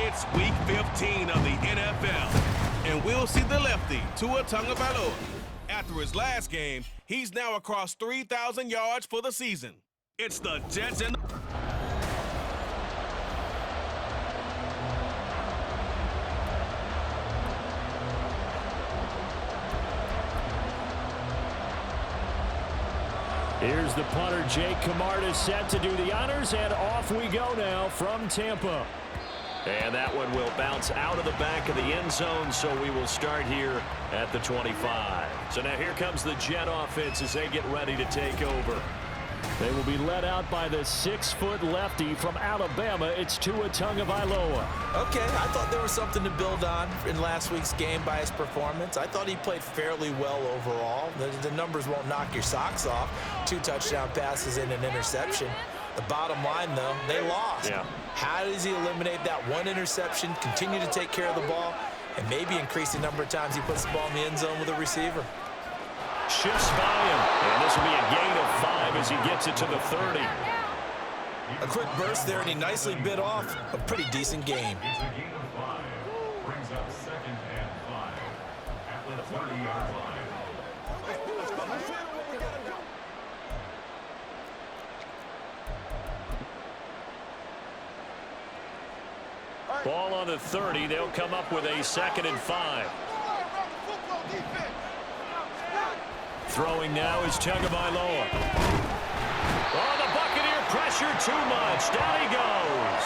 It's Week 15 of the NFL, and we'll see the lefty, Tua Tagovailoa. After his last game, he's now across 3,000 yards for the season. It's the Jets and Here's the punter, Jake Camarda, set to do the honors, and off we go now from Tampa. And that one will bounce out of the back of the end zone, so we will start here at the 25. So now here comes the Jet offense as they get ready to take over. They will be led out by the 6-foot lefty from Alabama. It's Tua Tagovailoa. Okay, I thought there was something to build on in last week's game by his performance. I thought he played fairly well overall. The numbers won't knock your socks off. 2 touchdown passes and an interception. The bottom line, though, they lost. Yeah. How does he eliminate that one interception, continue to take care of the ball, and maybe increase the number of times he puts the ball in the end zone with a receiver? Shifts by him, and this will be a gain of 5 as he gets it to the 30. A quick burst there, and he nicely bit off a pretty decent game. It's a gain of 5. Brings up 2nd and 5 at the 30-yard line. Ball on the 30. They'll come up with a 2nd and 5. Throwing now is Tagovailoa. Oh, the Buccaneer pressure too much. Down he goes.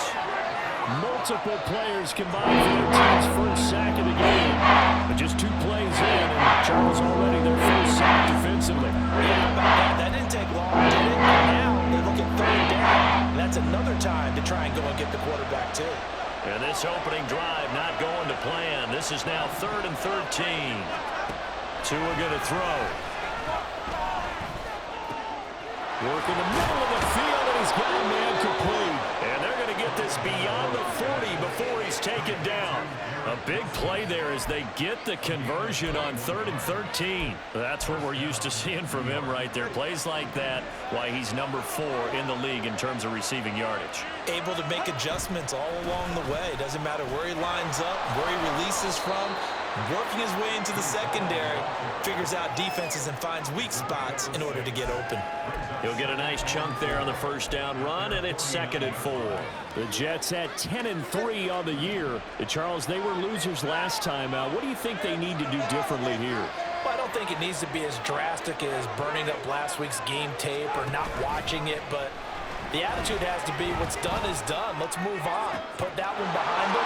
Multiple players combined for their team's first sack of the game. But just 2 plays in, and Charles already their first sack defensively. Yeah, about that. That didn't take long, did it? And now they're looking 3rd down. That's another time to try and go and get the quarterback, too. And this opening drive not going to plan. This is now 3rd and 13. Tua going to throw. Work in the middle of the field, and he's got a man complete. And they're going to get this beyond the 40 before he's taken down. A big play there as they get the conversion on 3rd and 13. That's what we're used to seeing from him right there. Plays like that, why he's number 4 in the league in terms of receiving yardage. Able to make adjustments all along the way. Doesn't matter where he lines up, where he releases from. Working his way into the secondary, figures out defenses and finds weak spots in order to get open. He'll get a nice chunk there on the first down run, and it's 2nd and 4. The Jets had 10-3 on the year. Charles, they were losers last time out. What do you think they need to do differently here? Well, I don't think it needs to be as drastic as burning up last week's game tape or not watching it, but the attitude has to be what's done is done. Let's move on. Put that one behind them.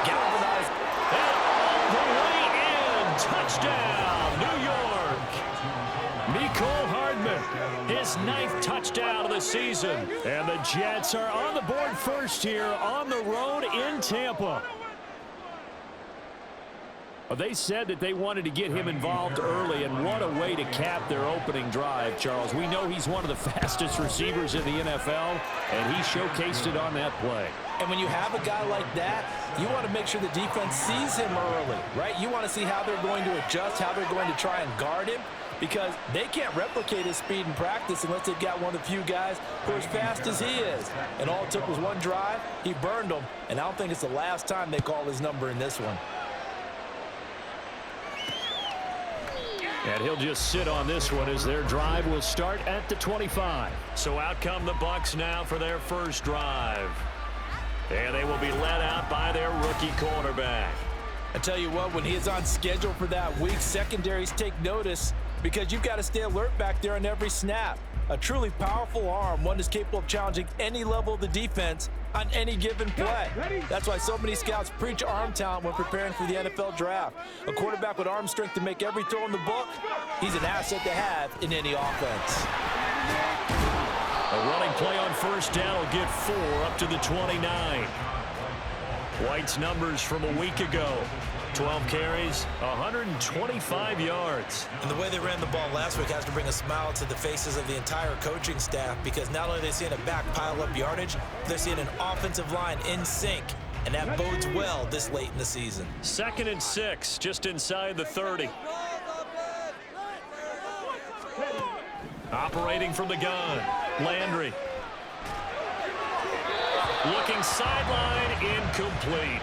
Galvanize. And all the way in. Touchdown, New York. Mecole Hardman, his 9th touchdown of the season. And the Jets are on the board first here on the road in Tampa. They said that they wanted to get him involved early, and what a way to cap their opening drive, Charles. We know he's one of the fastest receivers in the NFL, and he showcased it on that play. And when you have a guy like that, you want to make sure the defense sees him early, right? You want to see how they're going to adjust, how they're going to try and guard him, because they can't replicate his speed in practice unless they've got one of the few guys who are as fast as he is. And all it took was one drive. He burned them, and I don't think it's the last time they call his number in this one. And he'll just sit on this one as their drive will start at the 25. So out come the Bucs now for their first drive. And they will be led out by their rookie cornerback. I tell you what, when he is on schedule for that week, secondaries take notice because you've got to stay alert back there on every snap. A truly powerful arm, one is capable of challenging any level of the defense on any given play. That's why so many scouts preach arm talent when preparing for the NFL draft. A quarterback with arm strength to make every throw in the book, he's an asset to have in any offense. A running play on first down will get 4 up to the 29. White's numbers from a week ago. 12 carries, 125 yards. And the way they ran the ball last week has to bring a smile to the faces of the entire coaching staff, because not only are they seeing a back pile up yardage, they're seeing an offensive line in sync, and that bodes well this late in the season. 2nd and 6, just inside the 30. Operating from the gun, Landry. Looking sideline, incomplete.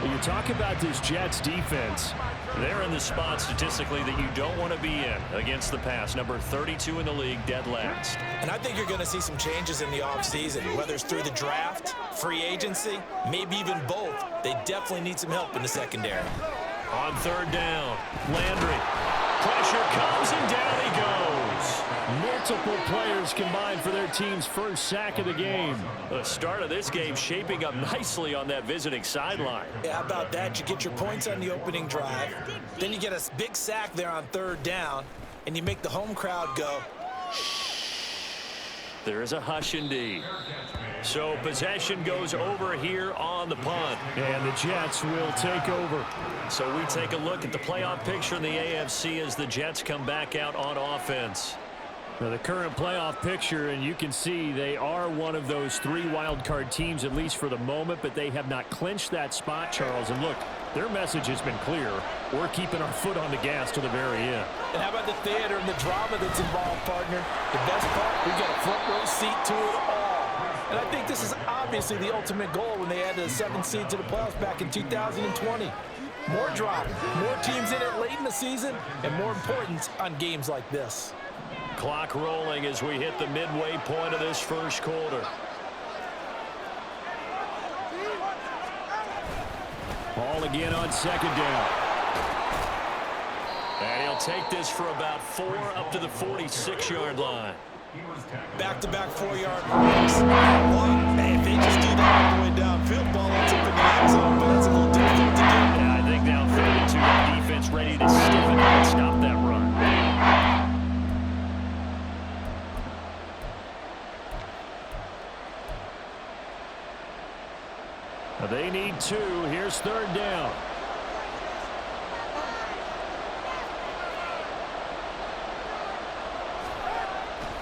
You talk about this Jets defense. They're in the spot statistically that you don't want to be in against the pass. Number 32 in the league, dead last. And I think you're going to see some changes in the offseason, whether it's through the draft, free agency, maybe even both. They definitely need some help in the secondary. On third down, Landry. Pressure comes and down he goes. Multiple players combined for their team's first sack of the game. The start of this game shaping up nicely on that visiting sideline. Yeah, how about that? You get your points on the opening drive, then you get a big sack there on third down, and you make the home crowd go, There is a hush indeed. So possession goes over here on the punt. And the Jets will take over. So we take a look at the playoff picture in the AFC as the Jets come back out on offense. Now the current playoff picture, and you can see they are one of those 3 wild card teams, at least for the moment, but they have not clinched that spot, Charles. And look, their message has been clear. We're keeping our foot on the gas to the very end. And how about the theater and the drama that's involved, partner? The best part, we got a front row seat to it all. And I think this is obviously the ultimate goal when they added a 7th seed to the playoffs back in 2020. More drama, more teams in it late in the season, and more importance on games like this. Clock rolling as we hit the midway point of this first quarter. Ball again on second down. And he'll take this for about 4 up to the 46-yard line. Back-to-back 4-yard runs. Hey, if they just do that all the way downfield, ball ends up in the end zone, but that's a little difficult to do. Yeah, I think now 32 defense ready to stiffen up and stop that run. They need 2. Here's third down.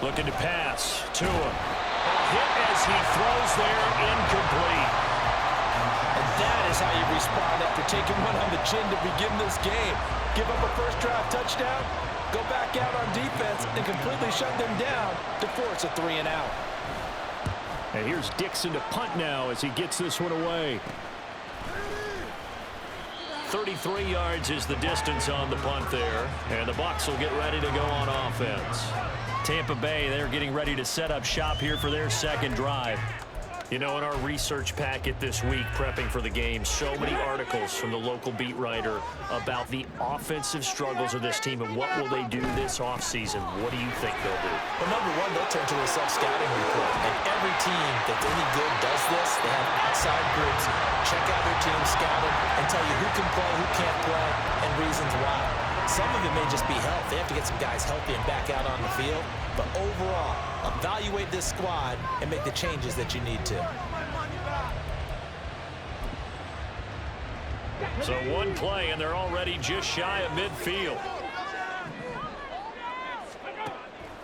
Looking to pass. Tua. Hit as he throws there, incomplete. And that is how you respond after taking one on the chin to begin this game. Give up a first drive touchdown, go back out on defense, and completely shut them down to force a 3-and-out. And here's Dixon to punt now as he gets this one away. 33 yards is the distance on the punt there. And the Bucs will get ready to go on offense. Tampa Bay, they're getting ready to set up shop here for their second drive. You know, in our research packet this week, prepping for the game, so many articles from the local beat writer about the offensive struggles of this team and what will they do this offseason. What do you think they'll do? Well, number one, they'll turn to a self-scouting report. And every team that's any good does this. They have outside groups, check out their team, scout it, and tell you who can play, who can't play, and reasons why. Some of it may just be health. They have to get some guys healthy and back out on the field. But overall, evaluate this squad and make the changes that you need to. So one play, and they're already just shy of midfield.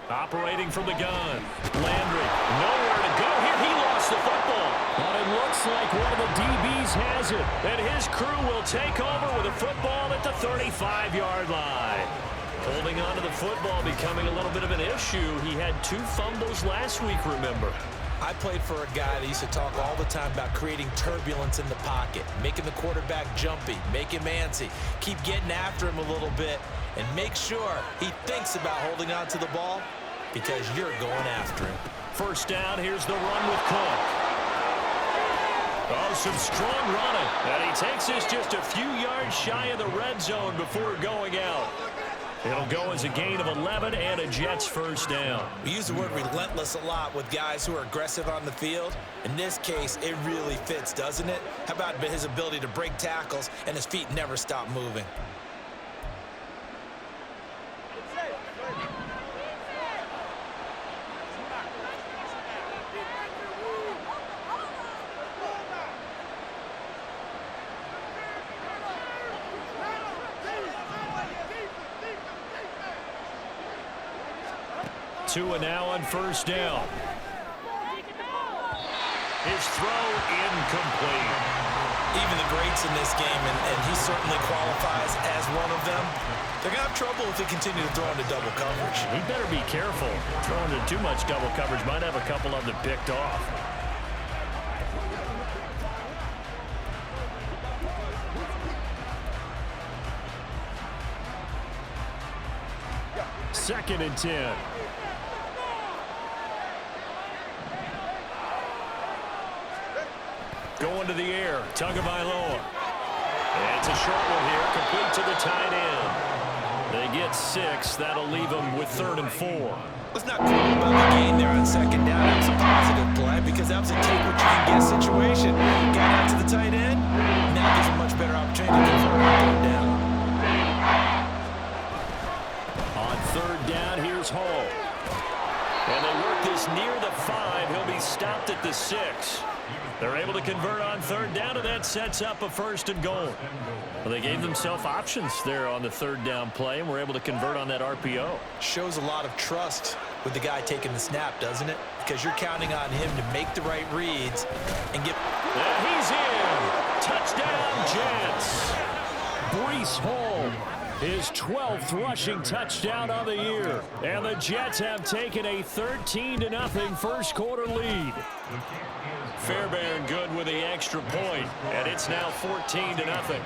Operating from the gun. Landry, nowhere to go here. He lost the football. But it looks like one of the DBs has it. And his crew will take over with a football at the 35-yard line. Holding on to the football becoming a little bit of an issue. He had 2 fumbles last week, remember. I played for a guy that used to talk all the time about creating turbulence in the pocket, making the quarterback jumpy, make him antsy, keep getting after him a little bit, and make sure he thinks about holding on to the ball because you're going after him. First down, here's the run with Cook. Oh, some strong running. And he takes this just a few yards shy of the red zone before going out. It'll go as a gain of 11 and a Jets first down. We use the word relentless a lot with guys who are aggressive on the field. In this case, it really fits, doesn't it? How about his ability to break tackles and his feet never stop moving? Tua now on first down. His throw incomplete. Even the greats in this game, and he certainly qualifies as one of them, they're going to have trouble if they continue to throw into double coverage. He better be careful. Throwing into too much double coverage might have a couple of them picked off. 2nd and 10. Going to the air, Tagovailoa. And it's a short one here, complete to the tight end. They get 6. That'll leave them with 3rd and 4. Let's not quibble about the gain there on 2nd down. That was a positive play because that was a take what you can get situation. Got out to the tight end. Now gives a much better opportunity to convert on 3rd down. On 3rd down, here's Hall. And they work this near the 5. He'll be stopped at the 6. They're able to convert on 3rd down, and that sets up a 1st and goal. Well, they gave themselves options there on the 3rd down play, and were able to convert on that RPO. Shows a lot of trust with the guy taking the snap, doesn't it? Because you're counting on him to make the right reads and get... And he's in. Touchdown, Jets. Breece Hall, his 12th rushing touchdown on the year. And the Jets have taken a 13-0 first quarter lead. Fairbairn good with the extra point, and it's now 14-0.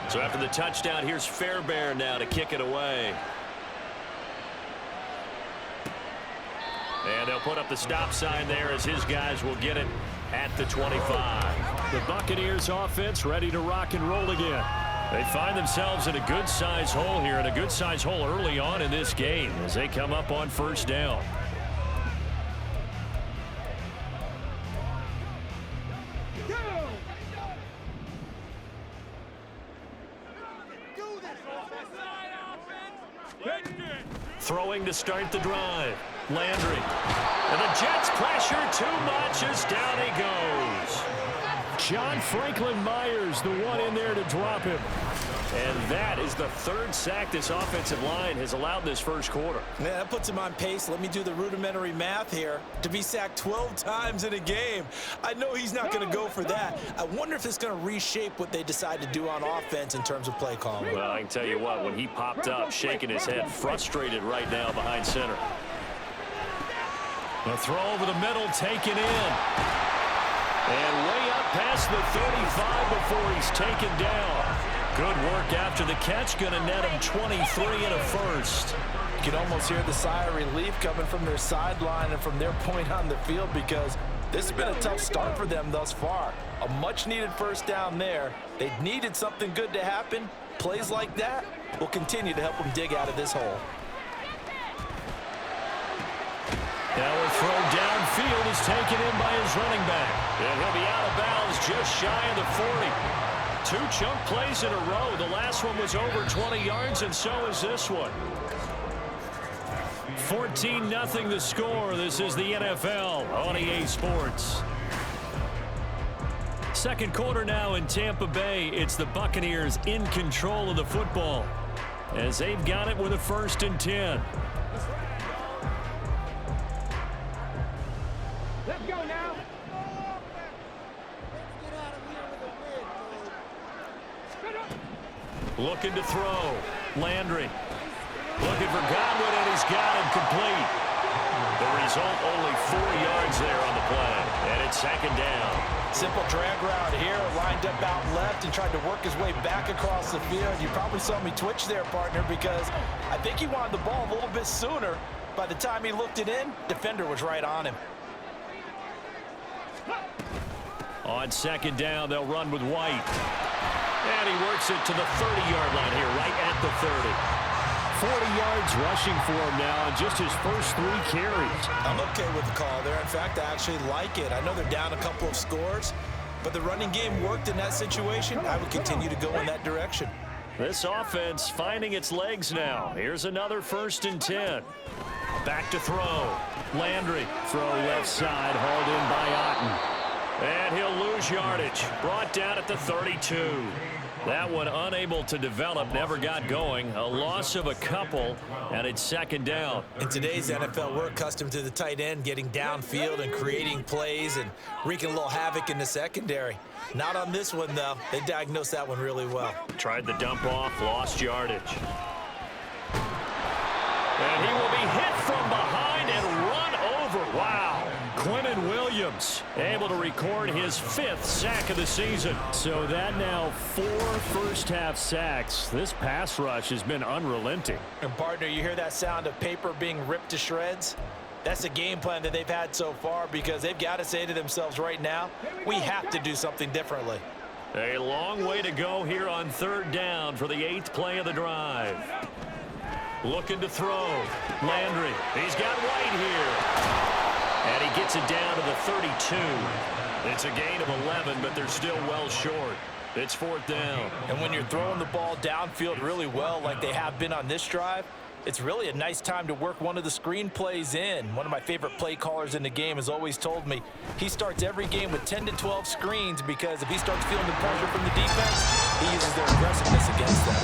So after the touchdown, here's Fairbairn now to kick it away. And they'll put up the stop sign there as his guys will get it at the 25. The Buccaneers offense ready to rock and roll again. They find themselves in a good-sized hole here, and a good-sized hole early on in this game as they come up on 1st down. Throwing to start the drive. Landry. And the Jets pressure too much as down he goes. John Franklin Myers, the one in there to drop him. And that is the 3rd sack this offensive line has allowed this first quarter. Yeah, that puts him on pace. Let me do the rudimentary math here. To be sacked 12 times in a game. I know he's not going to go for that. I wonder if it's going to reshape what they decide to do on offense in terms of play calling. Well, I can tell you what, when he popped up, shaking his head, frustrated right now behind center. The throw over the middle, taken in. And way up past the 35 before he's taken down. Good work after the catch, going to net him 23 and a 1st. You can almost hear the sigh of relief coming from their sideline and from their point on the field because this has been a tough start for them thus far. A much-needed 1st down there. They needed something good to happen. Plays like that will continue to help them dig out of this hole. Now a throw downfield is taken in by his running back. And he'll be out of bounds just shy of the 40. 2 chunk plays in a row. The last one was over 20 yards, and so is this one. 14-0 the score. This is the NFL on EA Sports. 2nd quarter now in Tampa Bay. It's the Buccaneers in control of the football as they've got it with a 1st and 10. Let's go now. Looking to throw. Landry. Looking for Godwin, and he's got him complete. The result, only 4 yards there on the play. And it's 2nd down. Simple drag route here, lined up out left and tried to work his way back across the field. You probably saw me twitch there, partner, because I think he wanted the ball a little bit sooner. By the time he looked it in, defender was right on him. On 2nd down, they'll run with White. And he works it to the 30-yard line here, right at the 30. 40 yards rushing for him now on just his first 3 carries. I'm okay with the call there. In fact, I actually like it. I know they're down a couple of scores, but the running game worked in that situation. I would continue to go in that direction. This offense finding its legs now. Here's another 1st and 10. Back to throw. Landry. Throw left side, hauled in by Otten. And he'll lose yardage. Brought down at the 32. That one unable to develop, never got going. A loss of a couple, and it's 2nd down. In today's NFL, we're accustomed to the tight end getting downfield and creating plays and wreaking a little havoc in the secondary. Not on this one, though. They diagnosed that one really well. Tried the dump off, lost yardage. And he will be hit from behind and run over. Wow. Quinnen Williams able to record his 5th sack of the season. So that now 4 first-half sacks. This pass rush has been unrelenting. And partner, you hear that sound of paper being ripped to shreds? That's the game plan that they've had so far, because they've got to say to themselves right now, we have to do something differently. A long way to go here on 3rd down for the 8th play of the drive. Looking to throw. Landry. He's got White here. And he gets it down to the 32. It's a gain of 11, but they're still well short. It's 4th down. And when you're throwing the ball downfield really well like they have been on this drive, it's really a nice time to work one of the screen plays in. One of my favorite play callers in the game has always told me he starts every game with 10 to 12 screens, because if he starts feeling the pressure from the defense, he uses their aggressiveness against them.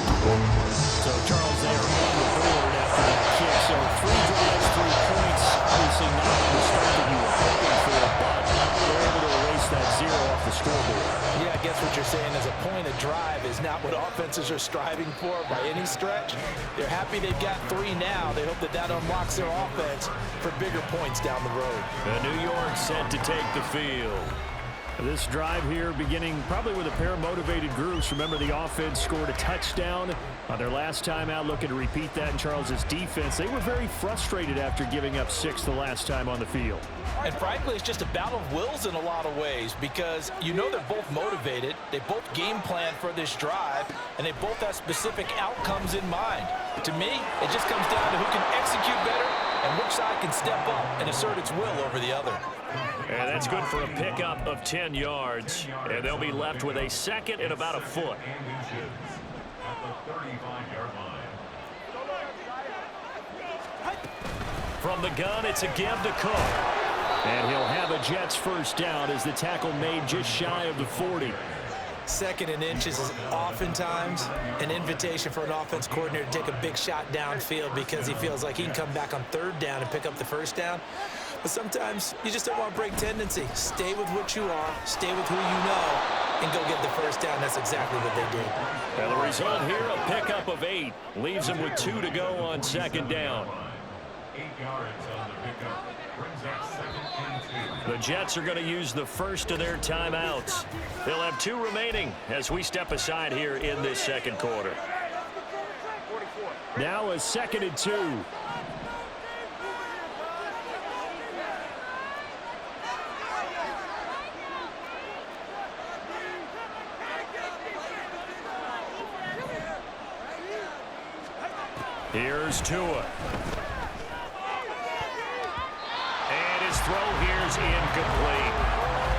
So, Charles, they are on the board after that kick. So 3 drives, 3 points. Obviously not the start that you were hoping for, but they're able to erase that 0 off the scoreboard. Yeah, I guess what you're saying is a point of drive is not what offenses are striving for by any stretch. They're happy they've got 3 now. They hope that that unlocks their offense for bigger points down the road. New York set to take the field. This drive here beginning probably with a pair of motivated groups. Remember, the offense scored a touchdown on their last time out, looking to repeat that in Charles's defense. They were very frustrated after giving up 6 the last time on the field. And frankly, it's just a battle of wills in a lot of ways, because you know they're both motivated, they both game plan for this drive, and they both have specific outcomes in mind. To me, it just comes down to who can execute better and which side can step up and assert its will over the other. And that's good for a pickup of 10 yards. And they'll be left with a 2nd and about a foot. At the 35-yard line. From the gun, it's a give to Cook. And he'll have a Jets first down as the tackle made just shy of the 40. 2nd and inches is oftentimes an invitation for an offense coordinator to take a big shot downfield, because he feels like he can come back on 3rd down and pick up the first down. But sometimes you just don't want to break tendency. Stay with what you are, stay with who you know, and go get the first down. That's exactly what they did. And the result here, a pickup of 8. Leaves them with 2 to go on 2nd down. 8 yards on the pickup. Brings up 2nd and 2. The Jets are going to use the first of their timeouts. They'll have 2 remaining as we step aside here in this 2nd quarter. Now a 2nd and 2. Here's Tua. And his throw here's incomplete.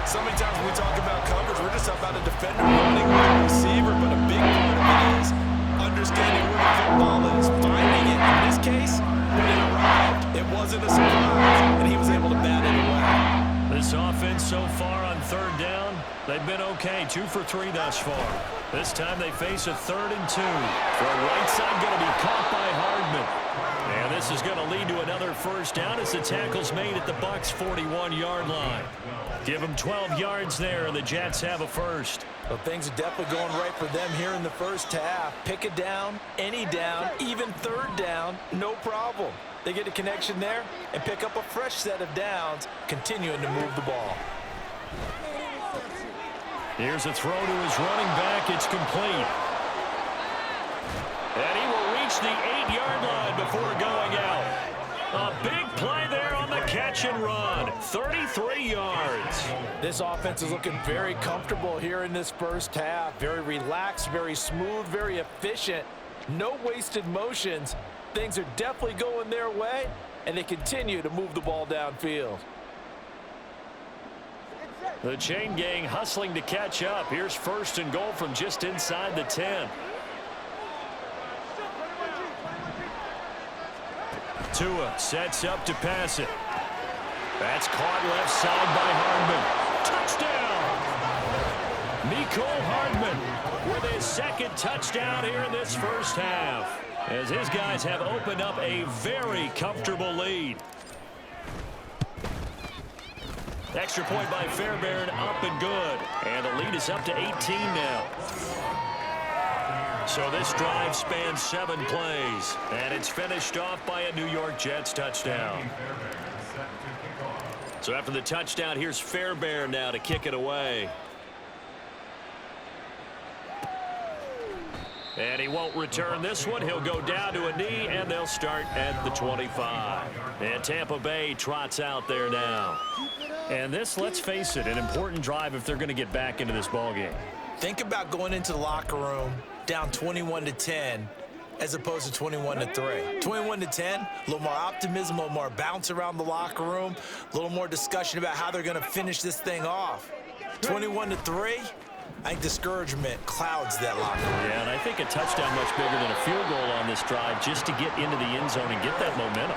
So many times when we talk about coverage, we're just about a defender running with a receiver, but a big part of it is understanding where the football is, finding it. In this case, when it arrived, it wasn't a surprise, and he was able to bat it away. This offense so far on 3rd down, they've been okay. 2 for 3 thus far. This time they face a 3rd and 2. The right side going to be caught by Hardman. And this is going to lead to another first down as the tackle's made at the Bucs' 41-yard line. Give them 12 yards there, and the Jets have a first. Well, things are definitely going right for them here in the first half. Pick a down, any down, even 3rd down, no problem. They get a connection there and pick up a fresh set of downs, continuing to move the ball. Here's a throw to his running back. It's complete. And he will reach the 8-yard line before going out. A big play there on the catch and run. 33 yards. This offense is looking very comfortable here in this first half. Very relaxed, very smooth, very efficient. No wasted motions. Things are definitely going their way, and they continue to move the ball downfield. The chain gang hustling to catch up. Here's 1st and goal from just inside the 10. Tua sets up to pass it. That's caught left side by Hardman. Touchdown! Mecole Hardman with his 2nd touchdown here in this first half, as his guys have opened up a very comfortable lead. Extra point by Fairbairn, up and good. And the lead is up to 18 now. So this drive spans 7 plays, and it's finished off by a New York Jets touchdown. So after the touchdown, here's Fairbairn now to kick it away. And he won't return this one. He'll go down to a knee, and they'll start at the 25. And Tampa Bay trots out there now. And this, let's face it, an important drive if they're going to get back into this ballgame. Think about going into the locker room down 21-10 as opposed to 21-3. 21-10, a little more optimism, a little more bounce around the locker room, a little more discussion about how they're going to finish this thing off. 21-3, I think discouragement clouds that locker room. Yeah, and I think a touchdown much bigger than a field goal on this drive just to get into the end zone and get that momentum.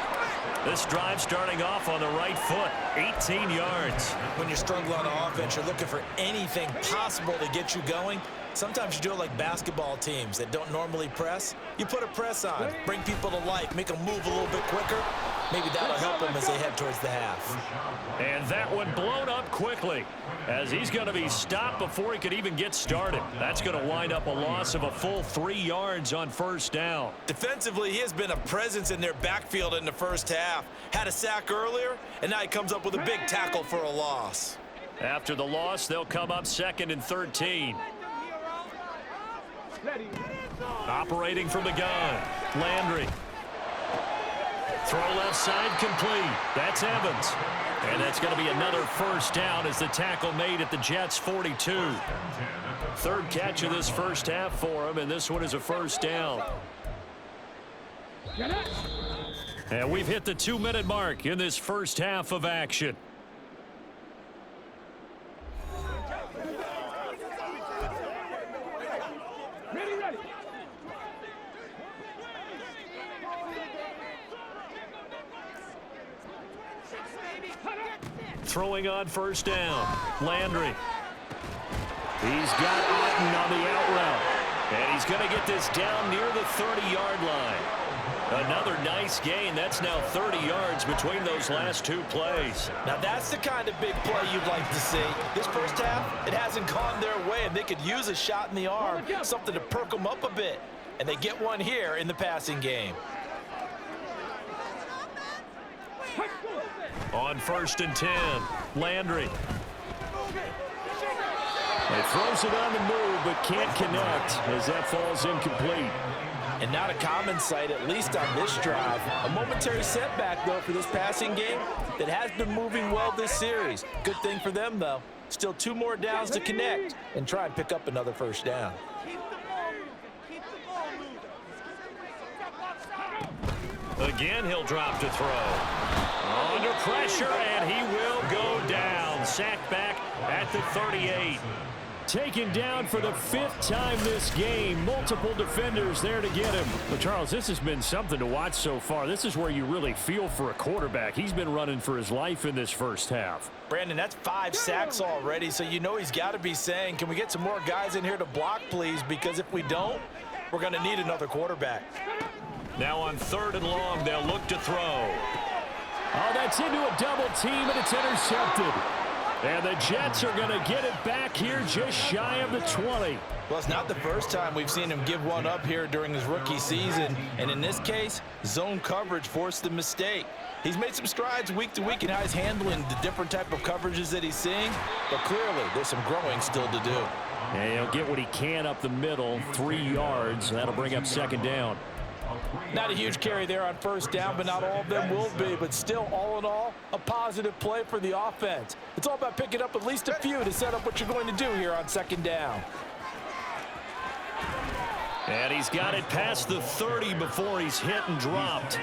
This drive starting off on the right foot, 18 yards. When you're struggling on offense, you're looking for anything possible to get you going. Sometimes you do it like basketball teams that don't normally press. You put a press on, bring people to life, make them move a little bit quicker. Maybe that'll help them as they head towards the half. And that one blown up quickly as he's going to be stopped before he could even get started. That's going to wind up a loss of a full 3 yards on first down. Defensively, he has been a presence in their backfield in the first half. Had a sack earlier, and now he comes up with a big tackle for a loss. After the loss, they'll come up 2nd and 13. Operating from the gun, Landry. Throw left side complete. That's Evans. And that's going to be another first down as the tackle made at the Jets' 42. 3rd catch of this first half for him, and this one is a first down. And we've hit the 2-minute mark in this first half of action. Throwing on first down, Landry. He's got Otten on the out route. And he's going to get this down near the 30-yard line. Another nice gain. That's now 30 yards between those last 2 plays. Now that's the kind of big play you'd like to see. This first half, it hasn't gone their way, and they could use a shot in the arm, something to perk them up a bit. And they get one here in the passing game. On 1st and 10, Landry. He throws it on the move, but can't connect as that falls incomplete. And not a common sight, at least on this drive. A momentary setback, though, for this passing game that has been moving well this series. Good thing for them, though. Still 2 more downs to connect and try and pick up another first down. Again, he'll drop to throw. Under pressure, and he will go down. Sacked back at the 38. Taken down for the 5th time this game. Multiple defenders there to get him. But, Charles, this has been something to watch so far. This is where you really feel for a quarterback. He's been running for his life in this first half. Brandon, that's 5 sacks already, so you know he's got to be saying, can we get some more guys in here to block, please? Because if we don't, we're going to need another quarterback. Now on 3rd and long, they'll look to throw. Oh, that's into a double team, and it's intercepted. And the Jets are going to get it back here just shy of the 20. Well, it's not the first time we've seen him give one up here during his rookie season. And in this case, zone coverage forced the mistake. He's made some strides week to week in how he's handling the different type of coverages that he's seeing. But clearly, there's some growing still to do. And he'll get what he can up the middle, 3 yards. That'll bring up 2nd down. Not a huge carry there on first down, but not all of them will be. But still, all in all, a positive play for the offense. It's all about picking up at least a few to set up what you're going to do here on 2nd down. And he's got it past the 30 before he's hit and dropped.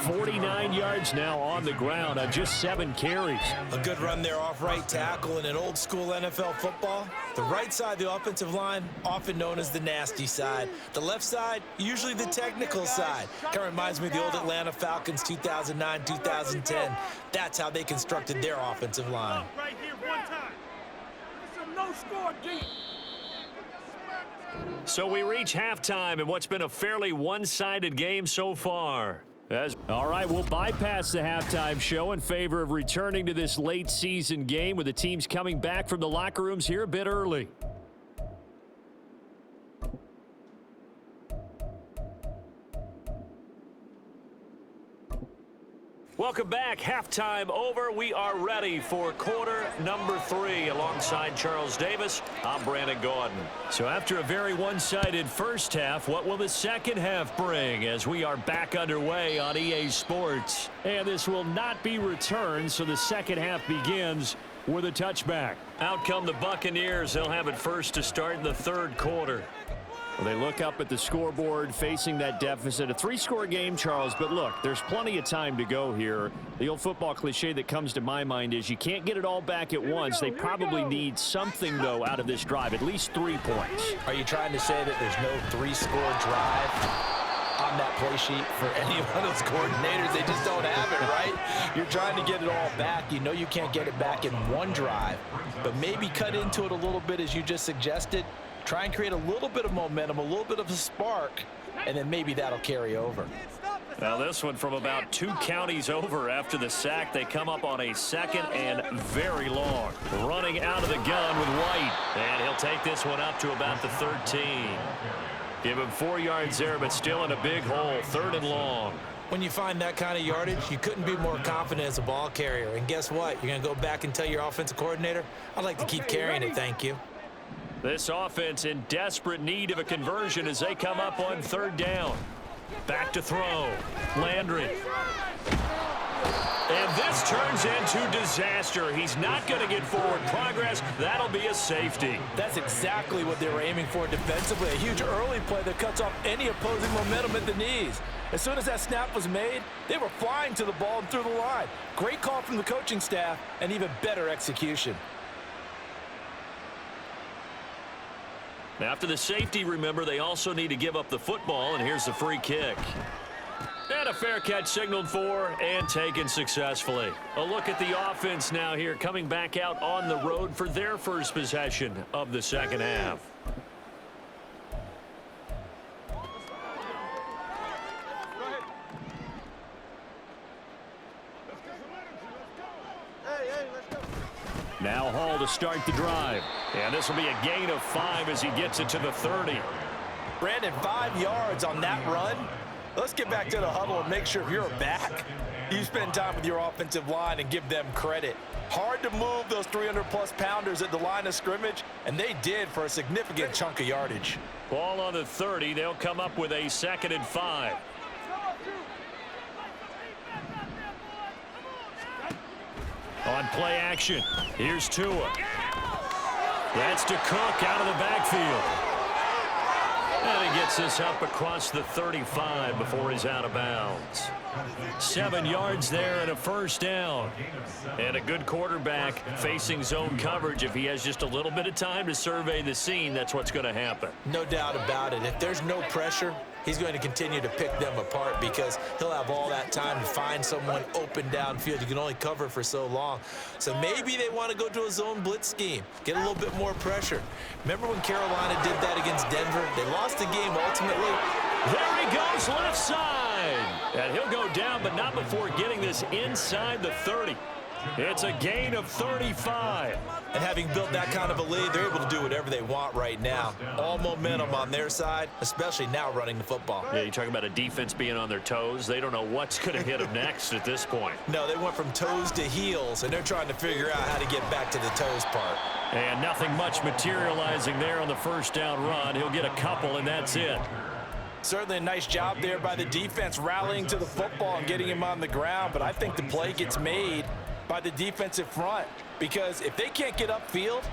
49 yards now on the ground on just 7 carries. A good run there off right tackle in an old school NFL football. The right side of the offensive line, often known as the nasty side. The left side, usually the technical side. Kind of reminds me of the old Atlanta Falcons 2009, 2010. That's how they constructed their offensive line. Right here one time. It's a no-score game. So we reach halftime in what's been a fairly one-sided game so far. All right, we'll bypass the halftime show in favor of returning to this late season game with the teams coming back from the locker rooms here a bit early. Welcome back. Halftime over. We are ready for quarter number 3. Alongside Charles Davis, I'm Brandon Gordon. So after a very one-sided first half, what will the second half bring as we are back underway on EA Sports? And this will not be returned, so the second half begins with a touchback. Out come the Buccaneers. They'll have it first to start in the third quarter. Well, they look up at the scoreboard facing that deficit. A 3-score game, Charles, but look, there's plenty of time to go here. The old football cliche that comes to my mind is you can't get it all back at once. They probably need something, though, out of this drive, at least 3 points. Are you trying to say that there's no 3-score drive on that play sheet for any of those coordinators? They just don't have it, right? You're trying to get it all back. You know you can't get it back in one drive, but maybe cut into it a little bit as you just suggested. Try and create a little bit of momentum, a little bit of a spark, and then maybe that'll carry over. Now this one from about 2 counties over after the sack. They come up on a 2nd and very long. Running out of the gun with White. And he'll take this one up to about the 13. Give him 4 yards there, but still in a big hole. 3rd and long. When you find that kind of yardage, you couldn't be more confident as a ball carrier. And guess what? You're going to go back and tell your offensive coordinator, I'd like to keep carrying it, thank you. This offense in desperate need of a conversion as they come up on 3rd down. Back to throw. Landry. And this turns into disaster. He's not going to get forward progress. That'll be a safety. That's exactly what they were aiming for defensively. A huge early play that cuts off any opposing momentum at the knees. As soon as that snap was made, they were flying to the ball and through the line. Great call from the coaching staff and even better execution. After the safety, remember, they also need to give up the football, and here's the free kick. And a fair catch signaled for and taken successfully. A look at the offense now here, coming back out on the road for their first possession of the second half. Now Hall to start the drive. And this will be a gain of 5 as he gets it to the 30. Brandon, 5 yards on that run. Let's get back to the huddle and make sure if you're a back, you spend time with your offensive line and give them credit. Hard to move those 300-plus pounders at the line of scrimmage, and they did for a significant chunk of yardage. Ball on the 30. They'll come up with a 2nd and 5. On play action, here's Tua. That's to Cook out of the backfield. And he gets this up across the 35 before he's out of bounds. 7 yards there and a 1st down. And a good quarterback facing zone coverage. If he has just a little bit of time to survey the scene, that's what's going to happen. No doubt about it. If there's no pressure, he's going to continue to pick them apart because he'll have all that time to find someone open downfield. You can only cover for so long. So maybe they want to go to a zone blitz scheme, get a little bit more pressure. Remember when Carolina did that against Denver? They lost the game ultimately. There he goes, left side. And he'll go down, but not before getting this inside the 30. It's a gain of 35. And having built that kind of a lead, they're able to do whatever they want right now. All momentum on their side, especially now running the football. Yeah, you're talking about a defense being on their toes. They don't know what's going to hit them next at this point. No, they went from toes to heels, and they're trying to figure out how to get back to the toes part. And nothing much materializing there on the 1st down run. He'll get a couple, and that's it. Certainly a nice job there by the defense rallying to the football and getting him on the ground, but I think the play gets made by the defensive front because if they can't get upfield,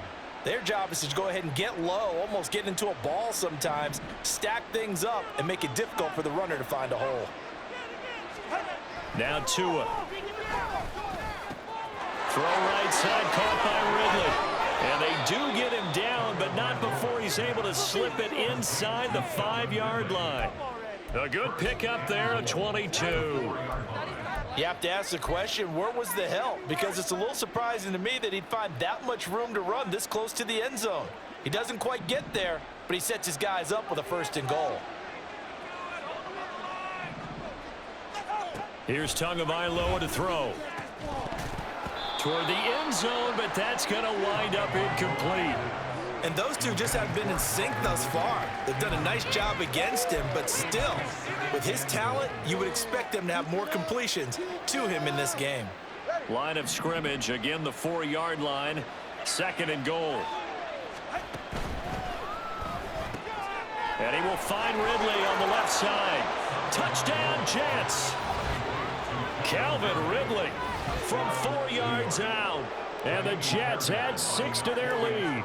their job is to go ahead and get low, almost get into a ball sometimes, stack things up, and make it difficult for the runner to find a hole. Now Tua. Throw right side, caught by Ridley. And they do get him down, but not before he's able to slip it inside the 5-yard line. A good pickup there at 22. You have to ask the question, where was the help? Because it's a little surprising to me that he'd find that much room to run this close to the end zone. He doesn't quite get there, but he sets his guys up with a 1st and goal. Here's Tagovailoa to throw. Toward the end zone, but that's going to wind up incomplete. And those two just have been in sync thus far. They've done a nice job against him, but still, with his talent, you would expect them to have more completions to him in this game. Line of scrimmage, again the 4-yard line, 2nd and goal. And he will find Ridley on the left side. Touchdown, Jets. Calvin Ridley from 4 yards out. And the Jets add 6 to their lead.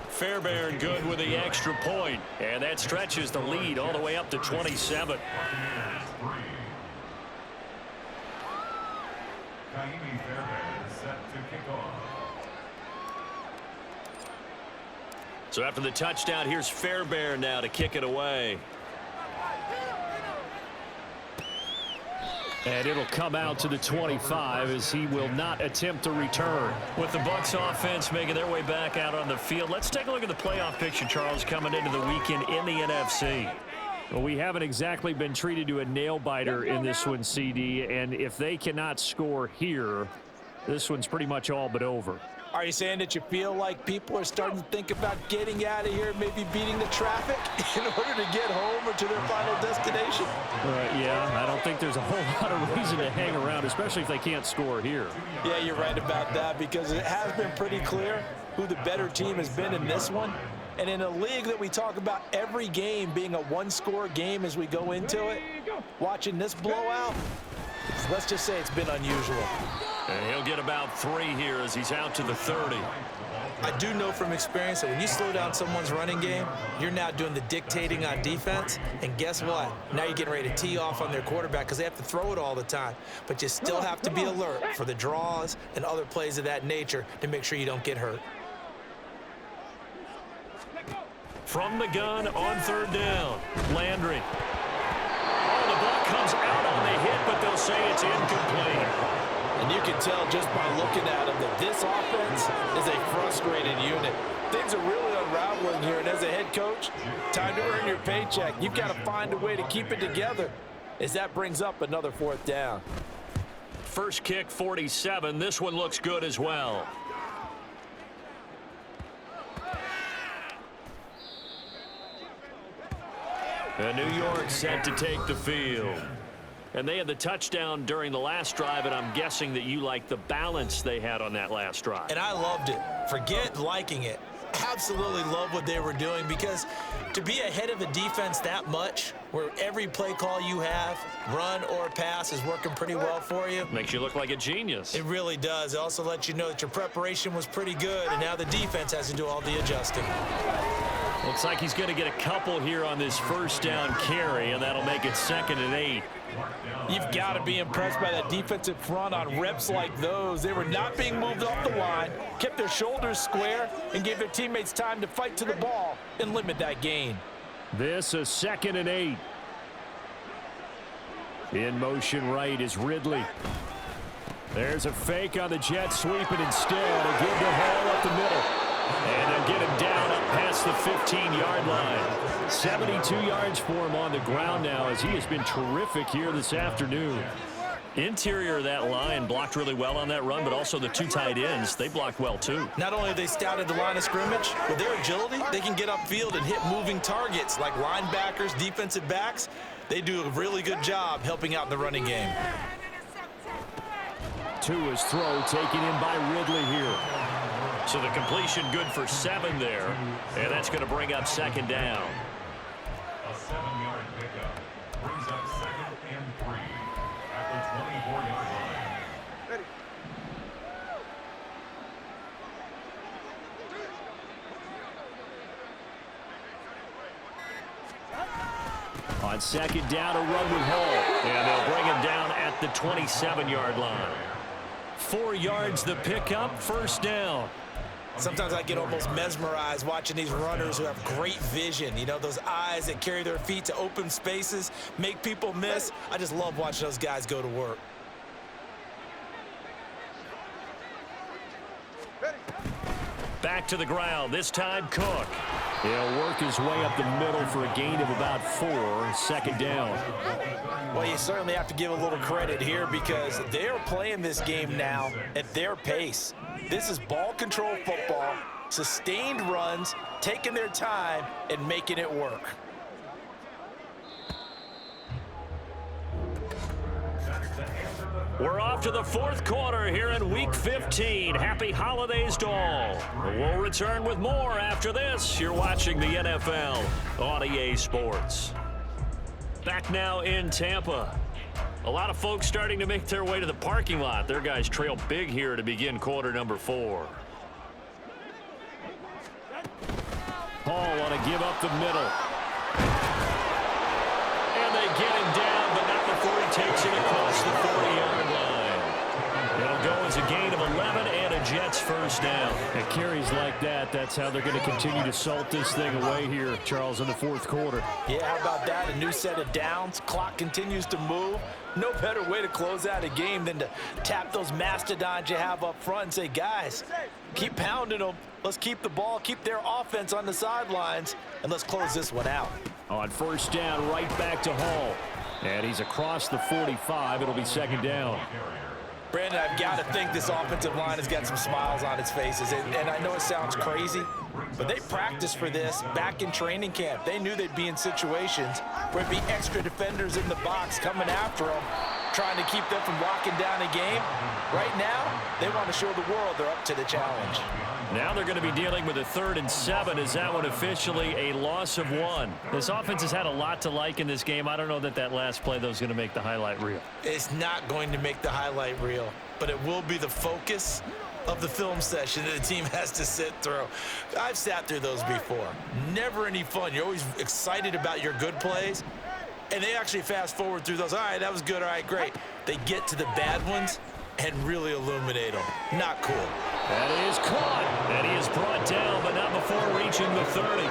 Fairbairn good with the extra point. And that stretches the lead all the way up to 27. So after the touchdown, here's Fairbairn now to kick it away. And it'll come out to the 25 as he will not attempt to return. With the Bucs offense making their way back out on the field, let's take a look at the playoff picture, Charles, coming into the weekend in the NFC. Well, we haven't exactly been treated to a nail-biter in this one, CD, and if they cannot score here, this one's pretty much all but over. Are you saying that you feel like people are starting to think about getting out of here, maybe beating the traffic in order to get home or to their final destination? Yeah, I don't think there's a whole lot of reason to hang around, especially if they can't score here. Yeah, you're right about that, because it has been pretty clear who the better team has been in this one. And in a league that we talk about every game being a one-score game as we go into it, watching this blowout, let's just say it's been unusual. And he'll get about 3 here as he's out to the 30. I do know from experience that when you slow down someone's running game, you're now doing the dictating on defense. And guess what? Now you're getting ready to tee off on their quarterback because they have to throw it all the time. But you still have to be alert for the draws and other plays of that nature to make sure you don't get hurt. From the gun on 3rd down, Landry. Oh, the ball comes out on the hit, but they'll say it's incomplete. And you can tell just by looking at them that this offense is a frustrated unit. Things are really unraveling here, and as a head coach, time to earn your paycheck. You've got to find a way to keep it together as that brings up another 4th down. First kick, 47. This one looks good as well. And New York set to take the field. And they had the touchdown during the last drive, and I'm guessing that you like the balance they had on that last drive. And I loved it. Forget liking it. Absolutely love what they were doing, because to be ahead of a defense that much, where every play call you have, run or pass, is working pretty well for you. Makes you look like a genius. It really does. It also lets you know that your preparation was pretty good, and now the defense has to do all the adjusting. Looks like he's going to get a couple here on this 1st down carry, and that'll make it 2nd and 8. You've got to be impressed by that defensive front on reps like those. They were not being moved off the line, kept their shoulders square, and gave their teammates time to fight to the ball and limit that gain. This is 2nd and 8. In motion right is Ridley. There's a fake on the Jets, sweeping instead. A give to Hall up the middle. And they'll get him down up past the 15-yard line. 72 yards for him on the ground now, as he has been terrific here this afternoon. Interior of that line blocked really well on that run, but also the 2 tight ends, they blocked well too. Not only have they scouted the line of scrimmage, with their agility, they can get upfield and hit moving targets like linebackers, defensive backs. They do a really good job helping out in the running game. To his throw, taken in by Ridley here. So the completion good for 7 there, and that's going to bring up 2nd down. A 7-yard pickup brings up 2nd and 3 at the 24-yard line. On 2nd down, a run with Hall. And they'll bring him down at the 27-yard line. 4 yards the pickup, 1st down. Sometimes I get almost mesmerized watching these runners who have great vision. You know, those eyes that carry their feet to open spaces, make people miss. I just love watching those guys go to work. Back to the ground, this time Cook. He'll work his way up the middle for a gain of about 4, second down. Well, you certainly have to give a little credit here because they're playing this game now at their pace. This is ball control football, sustained runs, taking their time and making it work. We're off to the fourth quarter here in Week 15. Happy holidays to all. We'll return with more after this. You're watching the NFL on EA Sports. Back now in Tampa. A lot of folks starting to make their way to the parking lot. Their guys trail big here to begin quarter number 4. Paul want to give up the middle. And they get him down, but not before he takes it across the 40-yard line. It'll go as a gain of 11 and a Jets first down. At carries like that, that's how they're going to continue to salt this thing away here, Charles, in the fourth quarter. Yeah, how about that? A new set of downs. Clock continues to move. No better way to close out a game than to tap those mastodons you have up front and say, guys, keep pounding them. Let's keep the ball, keep their offense on the sidelines, and let's close this one out. On first down, right back to Hall. And he's across the 45. It'll be second down. Brandon, I've got to think this offensive line has got some smiles on its faces. And I know it sounds crazy, but they practiced for this back in training camp. They knew they'd be in situations where it'd be extra defenders in the box coming after them, trying to keep them from locking down a game. Right now, they want to show the world they're up to the challenge. Now they're going to be dealing with a 3rd and 7. Is that one officially a loss of 1? This offense has had a lot to like in this game. I don't know that last play, though, is going to make the highlight reel. It's not going to make the highlight reel, but it will be the focus of the film session that the team has to sit through. I've sat through those before. Never any fun. You're always excited about your good plays, and they actually fast forward through those. All right, that was good. All right, great. They get to the bad ones and really illuminate them. Not cool. That is caught, and he is brought down, but not before reaching the 30.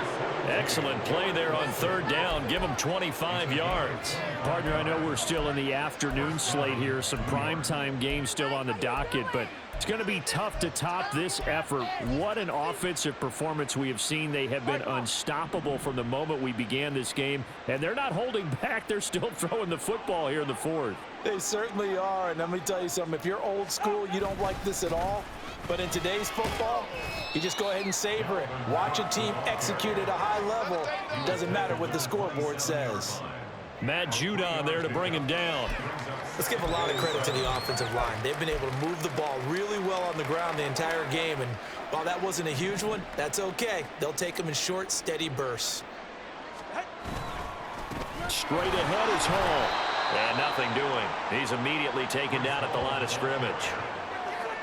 Excellent play there on 3rd down. Give him 25 yards. Partner, I know we're still in the afternoon slate here. Some primetime games still on the docket, but it's going to be tough to top this effort. What an offensive performance we have seen. They have been unstoppable from the moment we began this game, and they're not holding back. They're still throwing the football here in the 4th. They certainly are, and let me tell you something. If you're old school, you don't like this at all. But in today's football, you just go ahead and savor it. Watch a team execute at a high level. Doesn't matter what the scoreboard says. Matt Judon there to bring him down. Let's give a lot of credit to the offensive line. They've been able to move the ball really well on the ground the entire game. And while that wasn't a huge one, that's okay. They'll take them in short, steady bursts. Straight ahead is Hall. And nothing doing. He's immediately taken down at the line of scrimmage.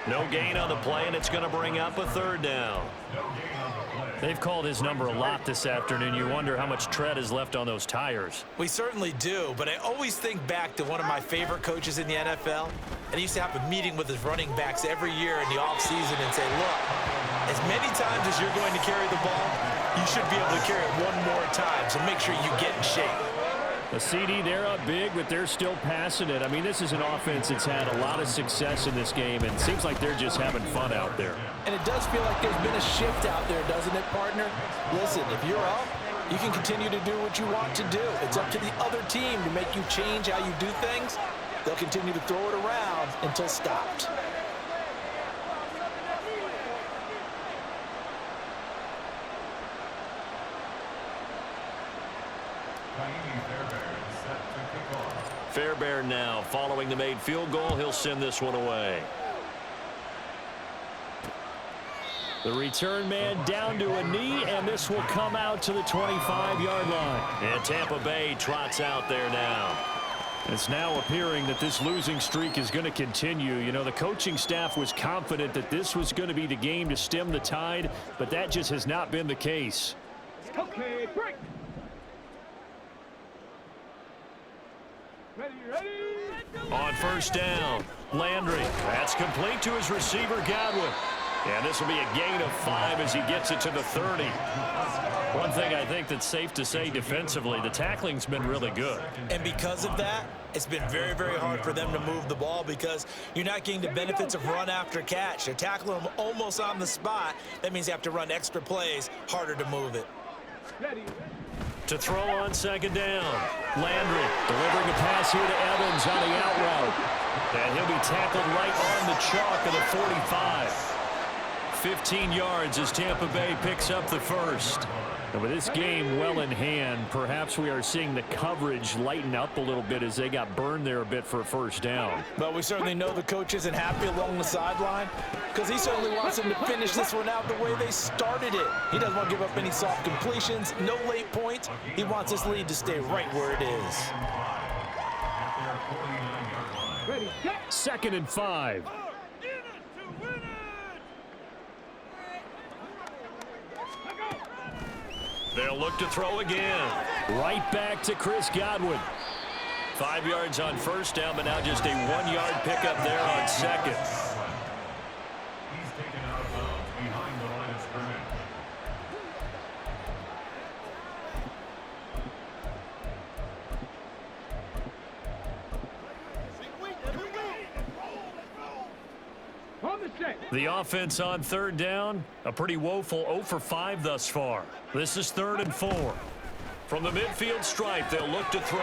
No gain on the play, and it's going to bring up a 3rd down. They've called his number a lot this afternoon. You wonder how much tread is left on those tires. We certainly do, but I always think back to one of my favorite coaches in the NFL, and he used to have a meeting with his running backs every year in the offseason and say, look, as many times as you're going to carry the ball, you should be able to carry it one more time, so make sure you get in shape. The CD, they're up big, but they're still passing it. I mean, this is an offense that's had a lot of success in this game, and it seems like they're just having fun out there. And it does feel like there's been a shift out there, doesn't it, partner? Listen, if you're up, you can continue to do what you want to do. It's up to the other team to make you change how you do things. They'll continue to throw it around until stopped. Fairbairn now following the made field goal. He'll send this one away. The return man down to a knee, and this will come out to the 25-yard line. And Tampa Bay trots out there now. It's now appearing that this losing streak is going to continue. You know, the coaching staff was confident that this was going to be the game to stem the tide, but that just has not been the case. Okay, break. Ready. On first down, Landry. That's complete to his receiver, Godwin. And this will be a gain of 5 as he gets it to the 30. One thing I think that's safe to say defensively, the tackling's been really good. And because of that, it's been very, very hard for them to move the ball because you're not getting the benefits of run after catch. They're tackling them almost on the spot. That means you have to run extra plays, harder to move it. To throw on second down. Landry delivering a pass here to Evans on the out route. And he'll be tackled right on the chalk of the 45. 15 yards as Tampa Bay picks up the first. And with this game well in hand, perhaps we are seeing the coverage lighten up a little bit as they got burned there a bit for a first down. But we certainly know the coach isn't happy along the sideline because he certainly wants them to finish this one out the way they started it. He doesn't want to give up any soft completions, no late points. He wants this lead to stay right where it is. 2nd and 5. They'll look to throw again. Right back to Chris Godwin. 5 yards on first down, but now just a 1-yard pickup there on second. He's taken out of bounds behind the line of scrimmage. The offense on third down, a pretty woeful 0 for 5 thus far. This is 3rd and 4. From the midfield stripe, they'll look to throw.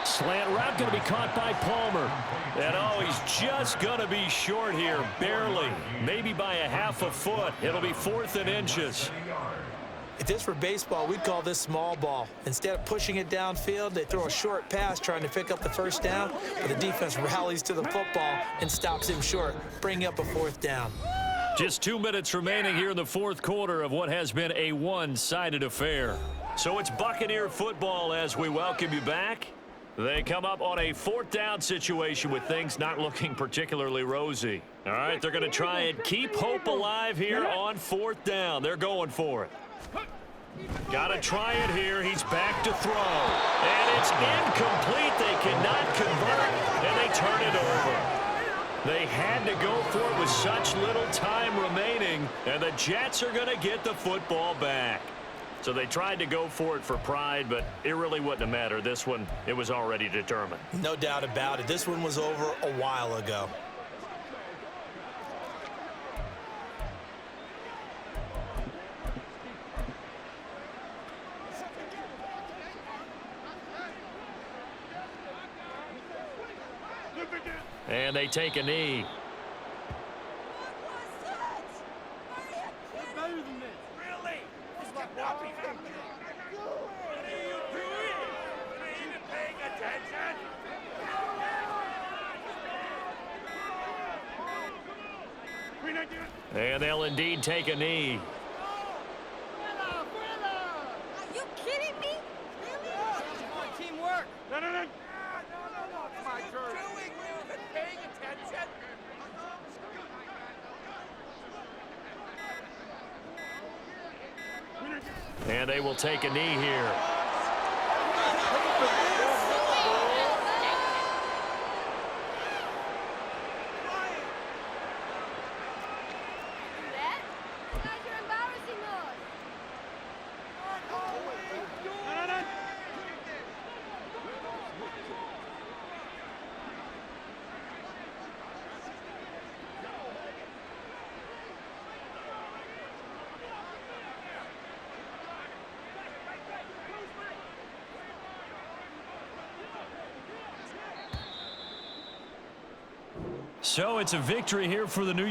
Slant route going to be caught by Palmer. And oh, he's just going to be short here, barely. Maybe by a half a foot. It'll be 4th and inches. If this were baseball, we'd call this small ball. Instead of pushing it downfield, they throw a short pass trying to pick up the first down, but the defense rallies to the football and stops him short, bringing up a 4th down. Just 2 minutes remaining here in the 4th quarter of what has been a one-sided affair. So it's Buccaneer football as we welcome you back. They come up on a 4th down situation with things not looking particularly rosy. All right, they're going to try and keep hope alive here on 4th down. They're going for it. Got to try it here. He's back to throw. And it's incomplete. They cannot convert, and they turn it over. They had to go for it with such little time remaining, and the Jets are going to get the football back. So they tried to go for it for pride, but it really wouldn't have mattered. This one, it was already determined. No doubt about it. This one was over a while ago. And they take a knee. And they'll indeed take a knee. Are you kidding me? Really? Teamwork. No, it's my turn. We were paying attention. And they will take a knee here. So it's a victory here for the New York